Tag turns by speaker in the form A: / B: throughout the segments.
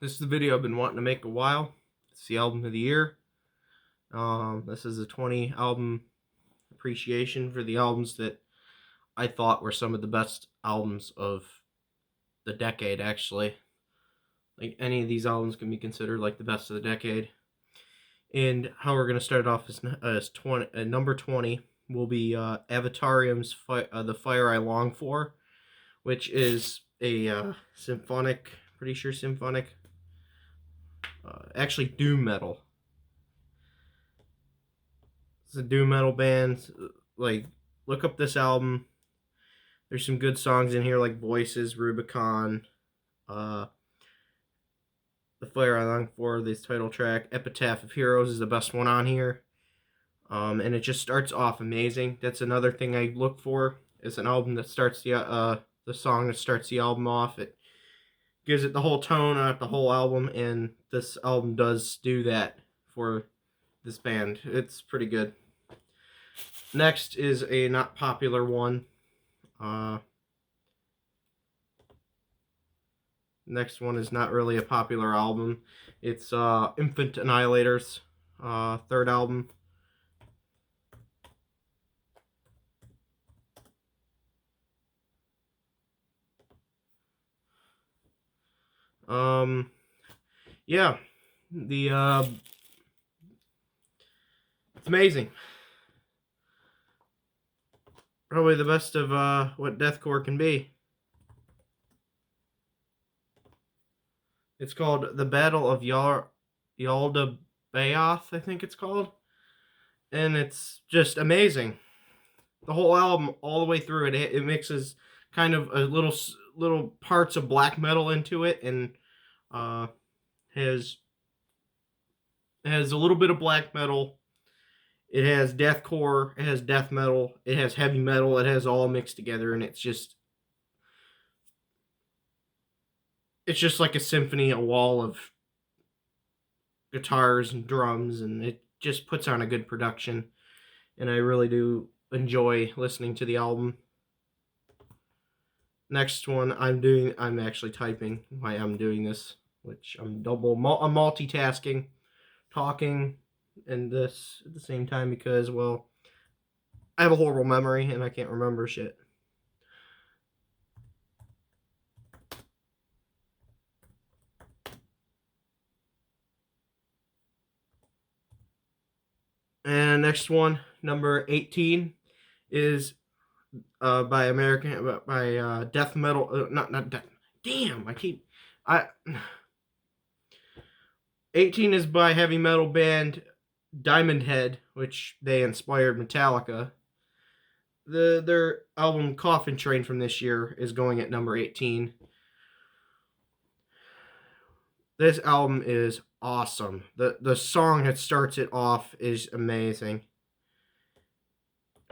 A: This is the video I've been wanting to make a while. It's the album of the year. This is a 20 album appreciation for the albums that I thought were some of the best albums of the decade, actually. Like, any of these albums can be considered like the best of the decade. And how we're going to start it off is number 20 will be Avatarium's The Fire I Long For, which is a symphonic, pretty sure symphonic, actually doom metal. It's a doom metal band. Like, look up this album. There's some good songs in here like Voices, Rubicon, The Fire I Long For, this title track. Epitaph of Heroes is the best one on here. And it just starts off amazing. That's another thing I look for, is an album that starts the song that starts the album off. It gives it the whole tone on the whole album, and this album does do that for this band. It's pretty good. Next is a not popular one. Next one is not really a popular album. It's Infant Annihilator's third album. Yeah, it's amazing. Probably the best of what deathcore can be. It's called The Battle of Yalda Bayoth, I think it's called. And it's just amazing. The whole album, all the way through it mixes kind of a little parts of black metal into it, and has a little bit of black metal. It has deathcore, it has death metal, it has heavy metal, it has all mixed together, and it's just like a symphony, a wall of guitars and drums, and it just puts on a good production. And I really do enjoy listening to the album. Next one I'm actually typing while I'm doing this, which I'm multitasking, talking and this at the same time because, well, I have a horrible memory and I can't remember shit. And next one, number 18, is by death metal. Not death. Damn, 18 is by heavy metal band Diamond Head, which they inspired Metallica. Their album Coffin Train from this year is going at number 18. This album is awesome. The song that starts it off is amazing.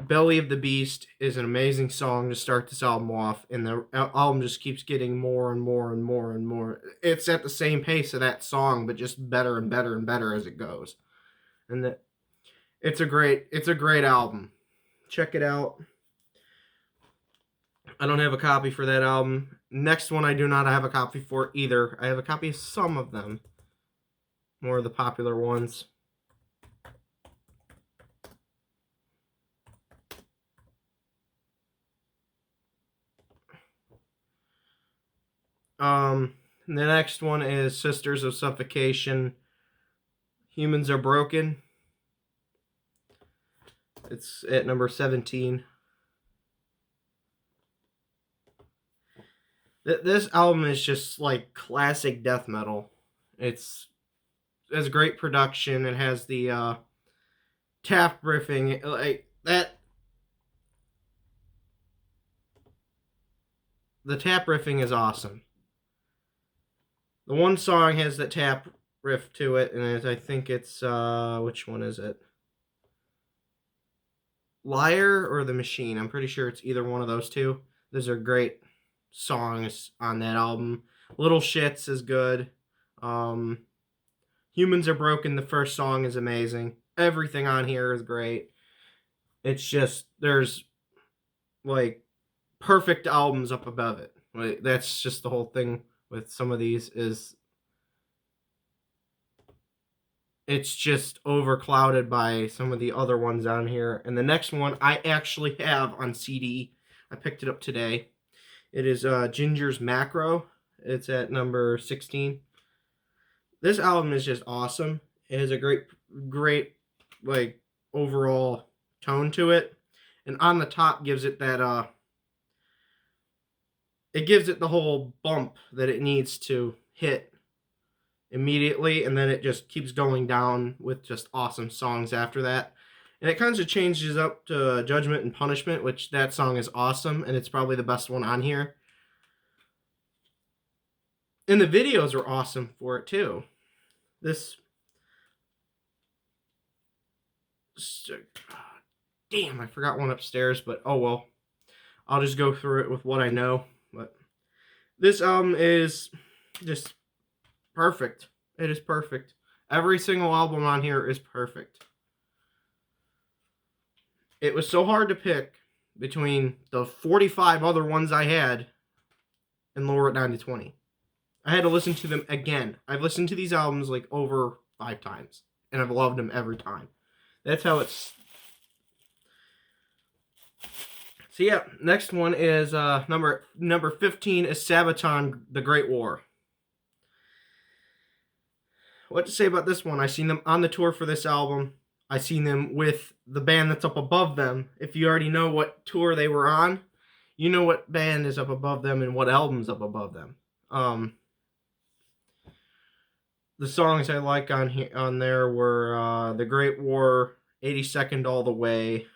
A: Belly of the Beast is an amazing song to start this album off, and the album just keeps getting more and more and more and more. It's at the same pace of that song, but just better and better and better as it goes. And it's a great album. Check it out. I don't have a copy for that album. Next one I do not have a copy for either. I have a copy of some of them. More of the popular ones. The next one is Sisters of Suffocation. Humans Are Broken. It's at number 17. This album is just like classic death metal. It has great production. It has the tap riffing, like that. The tap riffing is awesome. The one song has that tap riff to it, and I think it's which one is it? Liar or The Machine? I'm pretty sure it's either one of those two. Those are great songs on that album. Little Shits is good. Humans Are Broken, the first song, is amazing. Everything on here is great. It's just, there's like perfect albums up above it. Like, that's just the whole thing with some of these, is it's just overclouded by some of the other ones on here. And the next one I actually have on CD. I picked it up today. It is Ginger's Macro. It's at number 16. This album is just awesome. It has a great, like, overall tone to it. And on the top gives it that, it gives it the whole bump that it needs to hit immediately, and then it just keeps going down with just awesome songs after that. And it kind of changes up to Judgment and Punishment, which that song is awesome, and it's probably the best one on here. And the videos are awesome for it too. Damn, I forgot one upstairs, but oh well. I'll just go through it with what I know. But this album is just perfect. It is perfect. Every single album on here is perfect. It was so hard to pick between the 45 other ones I had and lower it down to 20. I had to listen to them again. I've listened to these albums like over 5 times, and I've loved them every time. That's how it's. So yeah, next one is number 15 is Sabaton, The Great War. What to say about this one? I seen them on the tour for this album. I seen them with the band that's up above them. If you already know what tour they were on, you know what band is up above them and what album's up above them. The songs I like on there were The Great War, 82nd All the Way,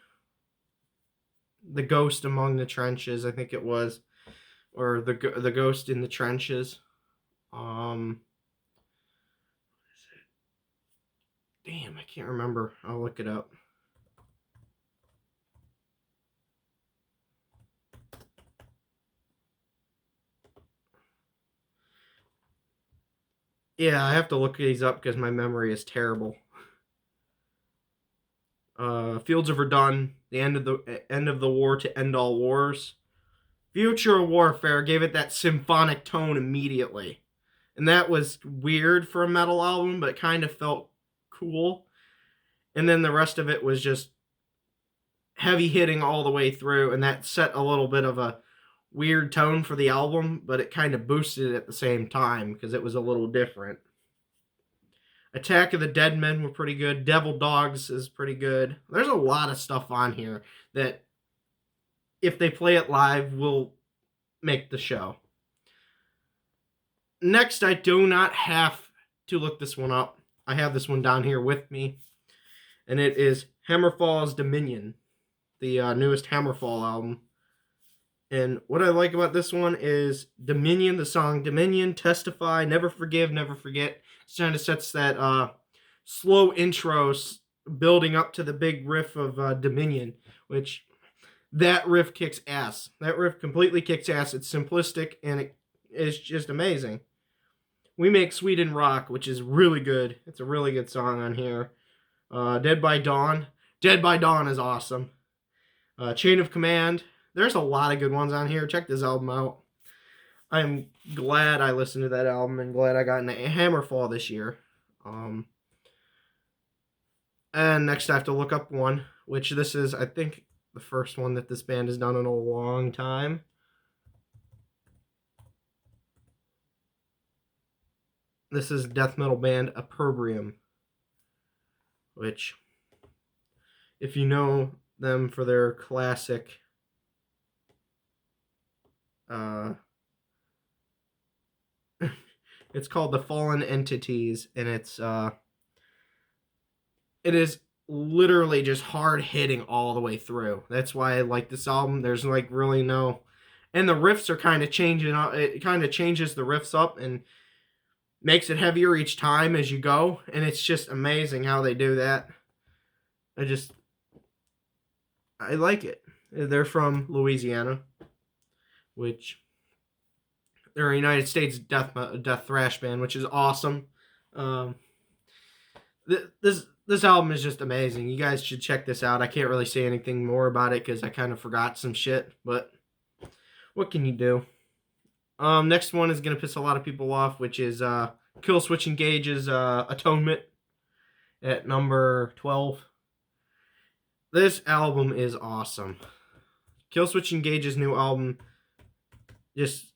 A: The Ghost Among the Trenches, I think it was, or the Ghost in the Trenches. Damn, I can't remember. I'll look it up. Yeah, I have to look these up because my memory is terrible. Fields of Verdun, the end of the war to end all wars. Future Warfare gave it that symphonic tone immediately. And that was weird for a metal album, but it kind of felt cool. And then the rest of it was just heavy hitting all the way through, and that set a little bit of a weird tone for the album, but it kind of boosted it at the same time because it was a little different. Attack of the Dead Men were pretty good. Devil Dogs is pretty good. There's a lot of stuff on here that, if they play it live, will make the show. Next, I do not have to look this one up. I have this one down here with me, and it is Hammerfall's Dominion, the newest Hammerfall album. And what I like about this one is Dominion, the song Dominion, Testify, Never Forgive, Never Forget. It kind of sets that slow intro building up to the big riff of Dominion, which that riff kicks ass. That riff completely kicks ass. It's simplistic, and it is just amazing. We Make Sweden Rock, which is really good. It's a really good song on here. Dead by Dawn. Dead by Dawn is awesome. Chain of Command. There's a lot of good ones on here. Check this album out. I'm glad I listened to that album and glad I got into Hammerfall this year. And next I have to look up one, which this is, I think, the first one that this band has done in a long time. This is death metal band Opprobrium, which, if you know them for their classic it's called The Fallen Entities, and it is literally just hard hitting all the way through. That's why I like this album. There's like really no, and the riffs are kind of changing up. It kind of changes the riffs up and makes it heavier each time as you go, and it's just amazing how they do that. I like it. They're from Louisiana, which they're a United States death thrash band, which is awesome. This album is just amazing. You guys should check this out. I can't really say anything more about it because I kind of forgot some shit, but what can you do? Next one is going to piss a lot of people off, which is Killswitch Engage's Atonement. at number 12. This album is awesome. Killswitch Engage's new album just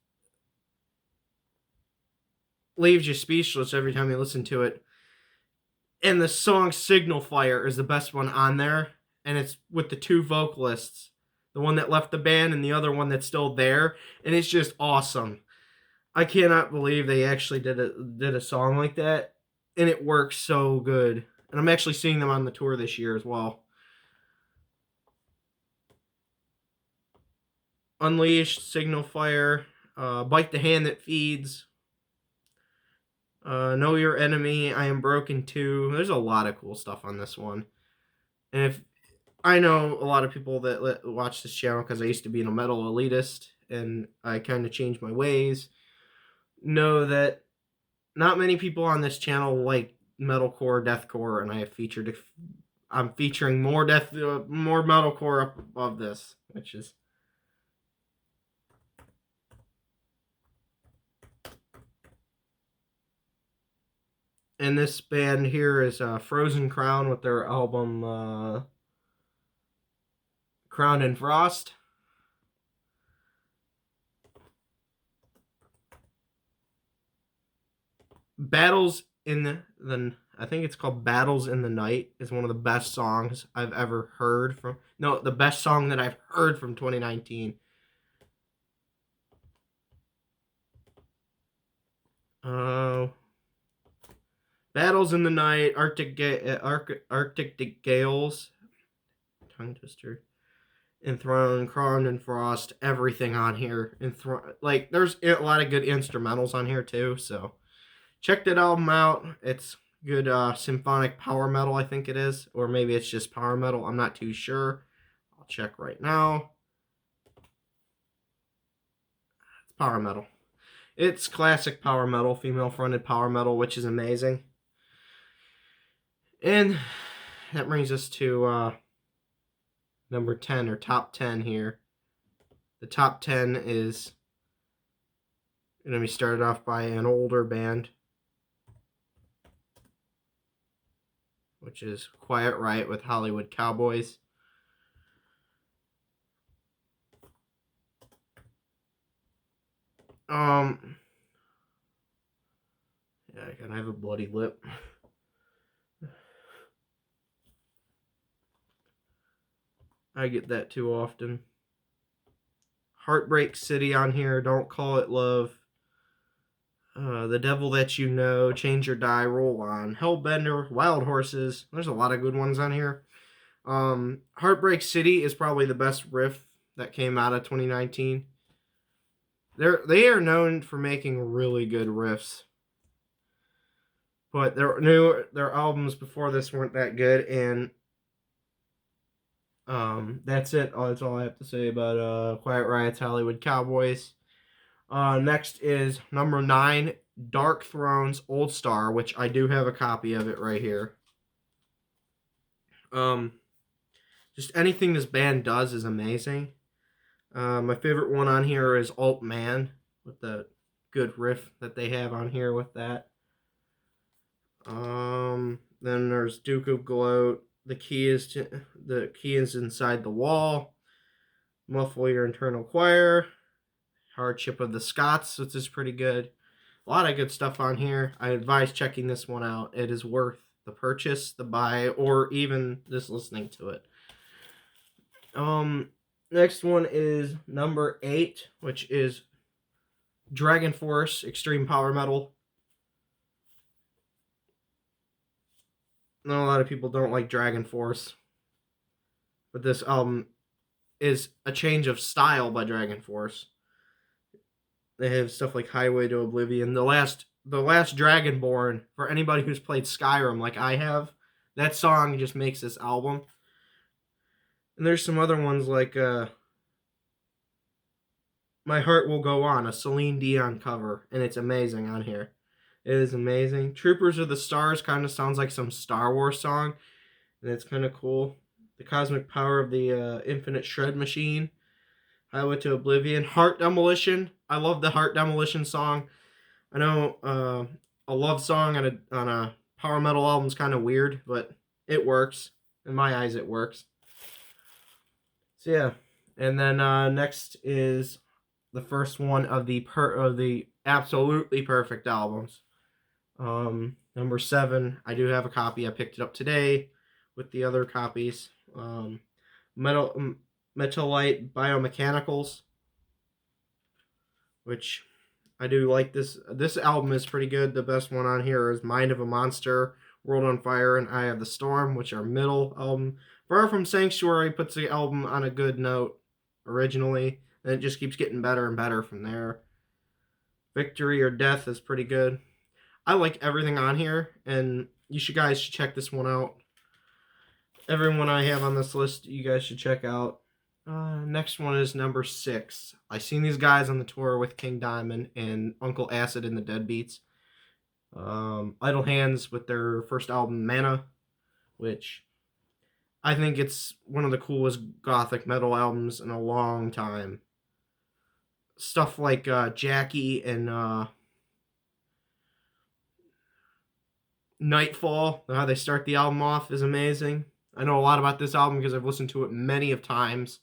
A: leaves you speechless every time you listen to it. And the song Signal Fire is the best one on there. And it's with the two vocalists. The one that left the band and the other one that's still there. And it's just awesome. I cannot believe they actually did a song like that. And it works so good. And I'm actually seeing them on the tour this year as well. Unleashed, Signal Fire, Bite the Hand That Feeds, Know Your Enemy, I Am Broken Too. There's a lot of cool stuff on this one. And if I know a lot of people that watch this channel because I used to be a metal elitist and I kind of changed my ways, know that not many people on this channel like metalcore, deathcore, and I'm featuring more metalcore up above this, which is. And this band here is Frozen Crown with their album Crowned in Frost. Battles in the I think it's called Battles in the Night is one of the best songs I've ever heard from. No, the best song that I've heard from 2019. Battles in the Night, Arctic Gales, tongue twister, Enthroned, Crowned in Frost, everything on here. Like, there's a lot of good instrumentals on here too, so check that album out. It's good symphonic power metal, I think it is, or maybe it's just power metal. I'm not too sure. I'll check right now. It's power metal. It's classic power metal, female-fronted power metal, which is amazing. And that brings us to number 10, or top 10 here. The top 10 is going to be started off by an older band, which is Quiet Riot with Hollywood Cowboys. Yeah, I have a bloody lip. I get that too often. Heartbreak City on here, Don't Call It Love. The Devil That You Know, Change or Die, Roll On, Hellbender, Wild Horses. There's a lot of good ones on here. Heartbreak City is probably the best riff that came out of 2019. They are known for making really good riffs. But their albums before this weren't that good, and that's it. That's all I have to say about Quiet Riot's Hollywood Cowboys. Next is number 9, Dark Throne's Old Star, which I do have a copy of it right here. Just anything this band does is amazing. My favorite one on here is Alt Man, with the good riff that they have on here with that. Then there's Duke of Gloat. The key is inside the wall. Muffle Your Internal Choir. Hardship of the Scots, which is pretty good. A lot of good stuff on here. I advise checking this one out. It is worth the purchase, the buy, or even just listening to it. Next one is number 8, which is Dragon Force Extreme Power Metal. I know a lot of people don't like Dragon Force, but this album is a change of style by Dragon Force. They have stuff like Highway to Oblivion. The last Dragonborn, for anybody who's played Skyrim like I have, that song just makes this album. And there's some other ones like My Heart Will Go On, a Celine Dion cover, and it's amazing on here. It is amazing. Troopers of the Stars kind of sounds like some Star Wars song, and it's kind of cool. The Cosmic Power of the Infinite Shred Machine, Highway to Oblivion. Heart Demolition. I love the Heart Demolition song. I know a love song on a power metal album's kind of weird, but it works. In my eyes, it works. So yeah, and then next is the first one of the absolutely perfect albums. Number 7, I do have a copy. I picked it up today with the other copies. Metallite Biomechanicals, which I do like this. This album is pretty good. The best one on here is Mind of a Monster, World on Fire, and Eye of the Storm, which are middle album. Far From Sanctuary puts the album on a good note originally, and it just keeps getting better and better from there. Victory or Death is pretty good. I like everything on here, and you guys should check this one out. Everyone I have on this list, you guys should check out. Next one is number 6. I seen these guys on the tour with King Diamond and Uncle Acid and the Deadbeats. Idle Hands with their first album, Mana, which I think it's one of the coolest gothic metal albums in a long time. Stuff like Jackie and Nightfall, how they start the album off, is amazing. I know a lot about this album because I've listened to it many of times.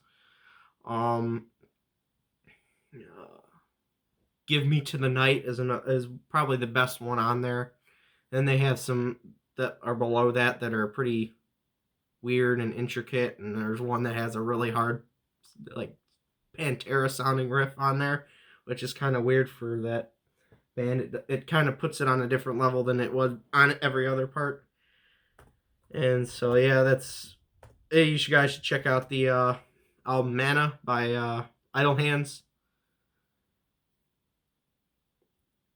A: Give Me to the Night is probably the best one on there. Then they have some that are below that are pretty weird and intricate, and there's one that has a really hard, like, Pantera sounding riff on there, which is kind of weird for that band. It kind of puts it on a different level than it was on every other part. And so yeah, you guys should check out the album Mana by Idle Hands.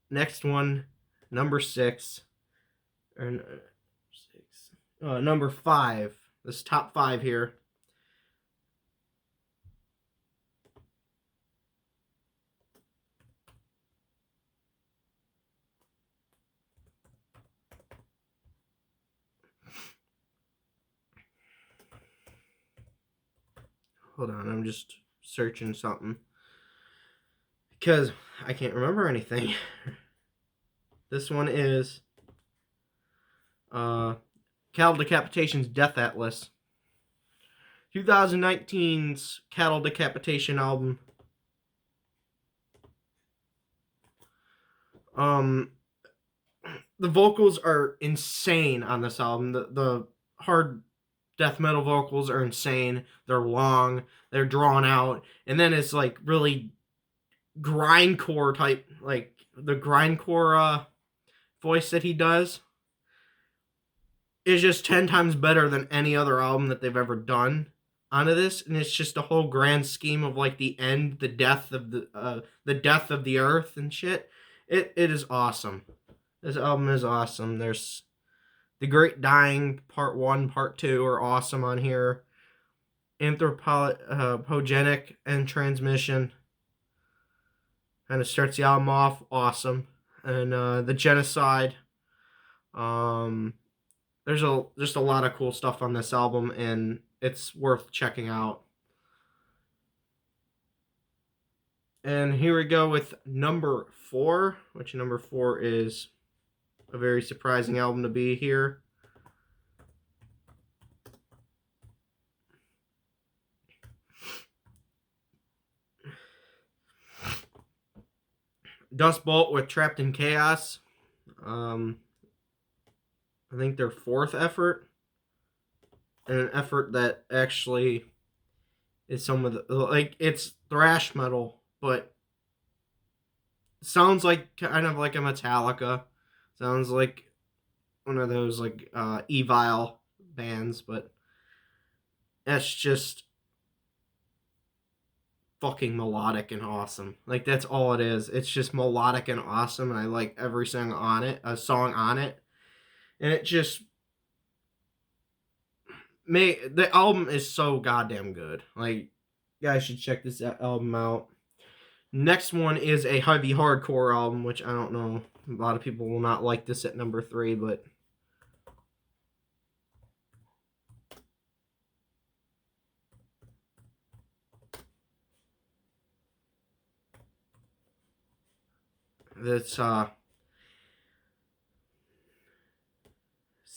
A: Next one, number 6, or number 5. This top 5 here. Hold on, I'm just searching something because I can't remember anything. This one is Caldecapitations Death Atlas, 2019's Caldecapitation album. The vocals are insane on this album. The hard death metal vocals are insane. They're long, they're drawn out, and then it's like really grindcore type, like the grindcore voice that he does is just 10 times better than any other album that they've ever done onto this. And it's just a whole grand scheme of like the end, the death of the earth and shit. It is awesome. This album is awesome. There's The Great Dying Part 1, Part 2 are awesome on here. Anthropogenic and Transmission kind of starts the album off awesome. And The Genocide. There's just a lot of cool stuff on this album, and it's worth checking out. And here we go with number 4, which number 4 is a very surprising album to be here. Dustbolt with Trapped in Chaos. I think their 4th effort, and an effort that actually is some of the, like, it's thrash metal, but sounds like kind of like a Metallica. Sounds like one of those like Evil bands, but that's just fucking melodic and awesome. Like, that's all it is. It's just melodic and awesome, and I like every song on it. And it just the album is so goddamn good. Like, you guys should check this album out. Next one is a heavy hardcore album, which I don't know. A lot of people will not like this at number 3, but it's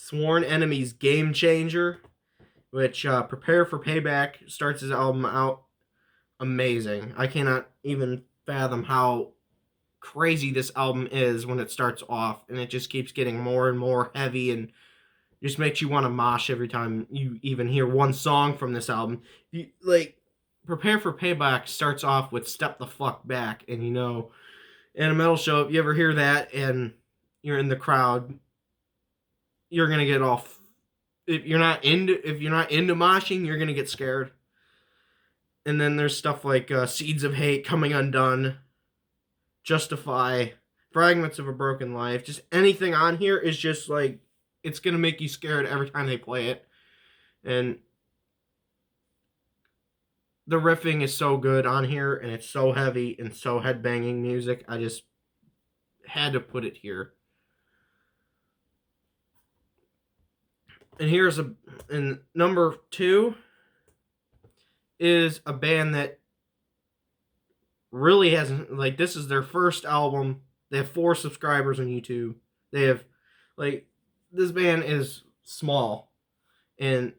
A: Sworn Enemies Game Changer, which Prepare for Payback starts his album out amazing. I cannot even fathom how crazy this album is when it starts off, and it just keeps getting more and more heavy and just makes you want to mosh every time you even hear one song from this album. Prepare for Payback starts off with Step the Fuck Back, and in a metal show, if you ever hear that and you're in the crowd, you're gonna get off. If you're not into moshing, you're gonna get scared. And then there's stuff like Seeds of Hate, Coming Undone, Justify, Fragments of a Broken Life. Just anything on here is just like, it's going to make you scared every time they play it. And the riffing is so good on here, and it's so heavy and so headbanging music. I just had to put it here. And number 2 is a band that really hasn't, this is their first album. They have 4 subscribers on YouTube. They have, this band is small, and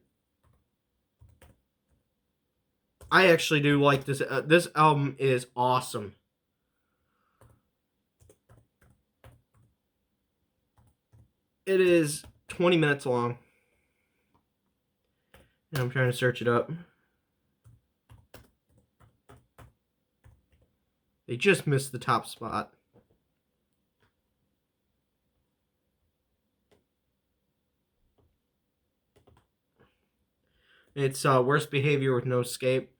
A: I actually do like this. This album is awesome. It is 20 minutes long. And I'm trying to search it up. They just missed the top spot. It's Worst Behavior with No Escape.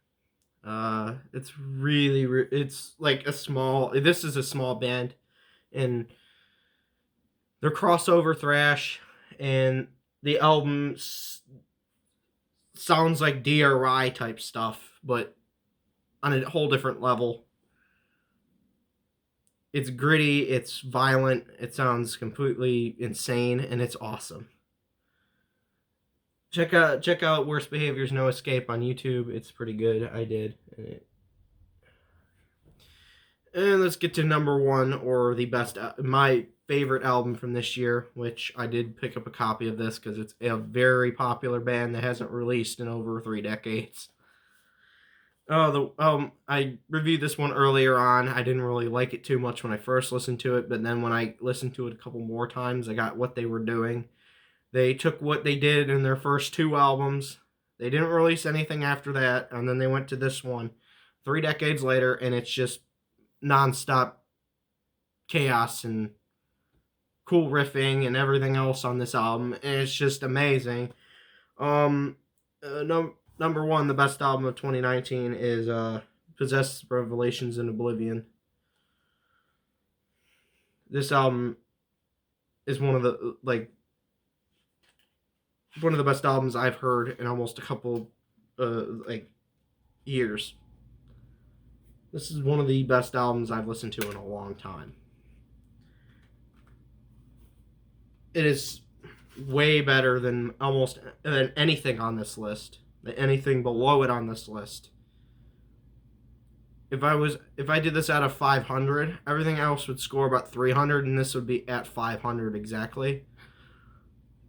A: It's really, it's like this is a small band, and they're crossover thrash, and the album sounds like DRI type stuff, but on a whole different level. It's gritty, it's violent, it sounds completely insane, and it's awesome. Check out Worst Behavior's No Escape on YouTube. It's pretty good. I did. And let's get to number 1, or the best, my favorite album from this year, which I did pick up a copy of this because it's a very popular band that hasn't released in over 3 decades. I reviewed this one earlier on. I didn't really like it too much when I first listened to it, but then when I listened to it a couple more times, I got what they were doing. They took what they did in their first 2 albums. They didn't release anything after that, and then they went to this one 3 decades later, and it's just nonstop chaos and cool riffing and everything else on this album, and it's just amazing. Number 1, the best album of 2019 is Possessed Revelations in Oblivion. This album is one of the best albums I've heard in almost a couple years. This is one of the best albums I've listened to in a long time. It is way better than anything on this list. Anything below it on this list. If I did this out of 500, everything else would score about 300, and this would be at 500 exactly.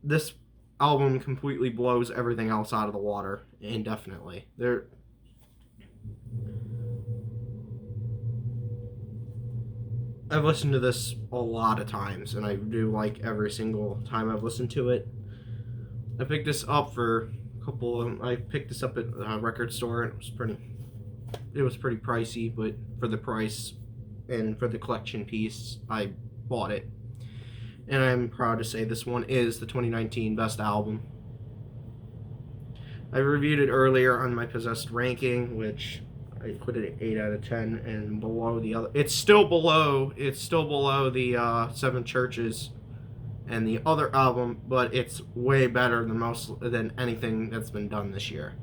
A: This album completely blows everything else out of the water indefinitely. I've listened to this a lot of times, and I do like every single time I've listened to it. I picked this up for I picked this up at a record store, and it was pretty pricey, but for the price and for the collection piece, I bought it. And I'm proud to say this one is the 2019 best album. I reviewed it earlier on my Possessed ranking, which I put it at 8 out of 10, and below the other. It's still below the 7 Churches and the other album, but it's way better than anything that's been done this year.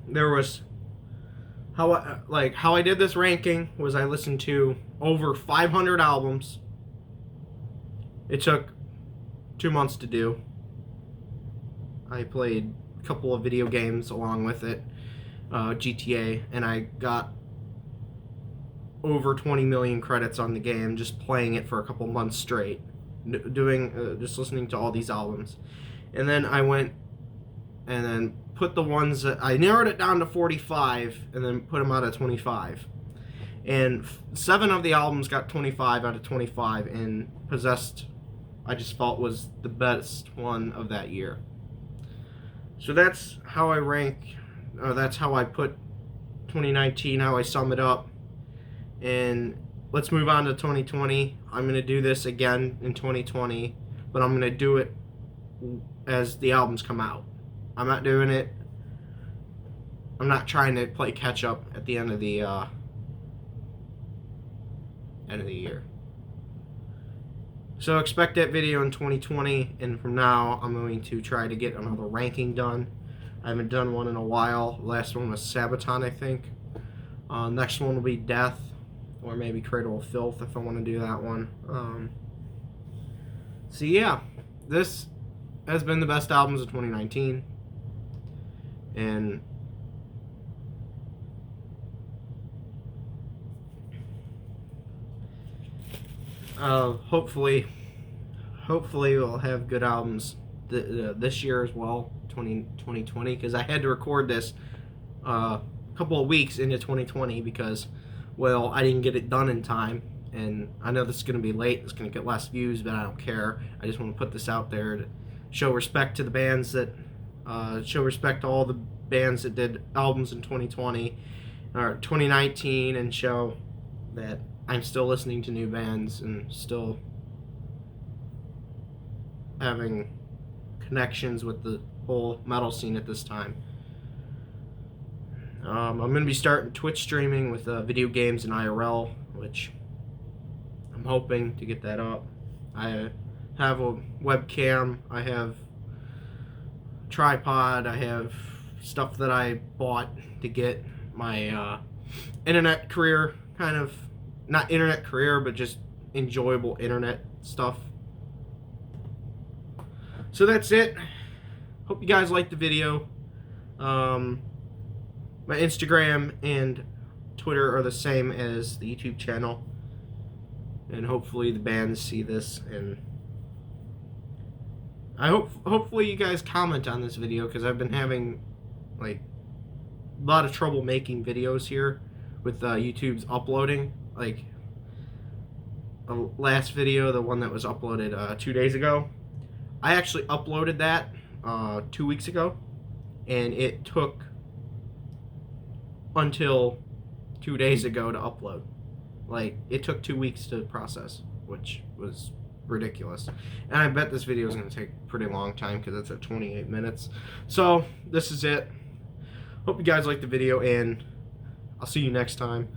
A: There was how I did this ranking was I listened to over 500 albums. It took 2 months to do. I played a couple of video games along with it, GTA, and I got over 20 million credits on the game just playing it for a couple months straight. doing just listening to all these albums. And then I went and then put the ones that I narrowed it down to 45 and then put them out of 25. And 7 of the albums got 25 out of 25, and Possessed I just felt was the best one of that year. So that's how I rank, or that's how I put 2019, how I sum it up. And let's move on to 2020. I'm going to do this again in 2020, but I'm going to do it as the albums come out. I'm not doing it, I'm not trying to play catch up at the end of the year. So expect that video in 2020, and from now I'm going to try to get another ranking done. I haven't done one in a while. Last one was Sabaton, I think. Next one will be Death, or maybe Cradle of Filth if I want to do that one. So yeah, this has been the best albums of 2019, and hopefully we'll have good albums this year as well, 2020, because I had to record this a couple of weeks into 2020 because, well, I didn't get it done in time, and I know this is going to be late, it's going to get less views, but I don't care. I just want to put this out there to show respect to the bands that show respect to all the bands that did albums in 2020 or 2019, and show that I'm still listening to new bands and still having connections with the whole metal scene at this time. I'm going to be starting Twitch streaming with video games and IRL, which I'm hoping to get that up. I have a webcam, I have a tripod, I have stuff that I bought to get my internet career, kind of, not internet career, but just enjoyable internet stuff. So that's it. Hope you guys liked the video. My Instagram and Twitter are the same as the YouTube channel, and hopefully the bands see this, and hopefully you guys comment on this video, because I've been having like a lot of trouble making videos here with YouTube's uploading. Like the last video, the one that was uploaded 2 days ago, I actually uploaded that 2 weeks ago, and it took until 2 days ago to upload. Like, it took 2 weeks to process, which was ridiculous. And I bet this video is going to take a pretty long time because it's at 28 minutes. So this is it. Hope you guys liked the video, and I'll see you next time.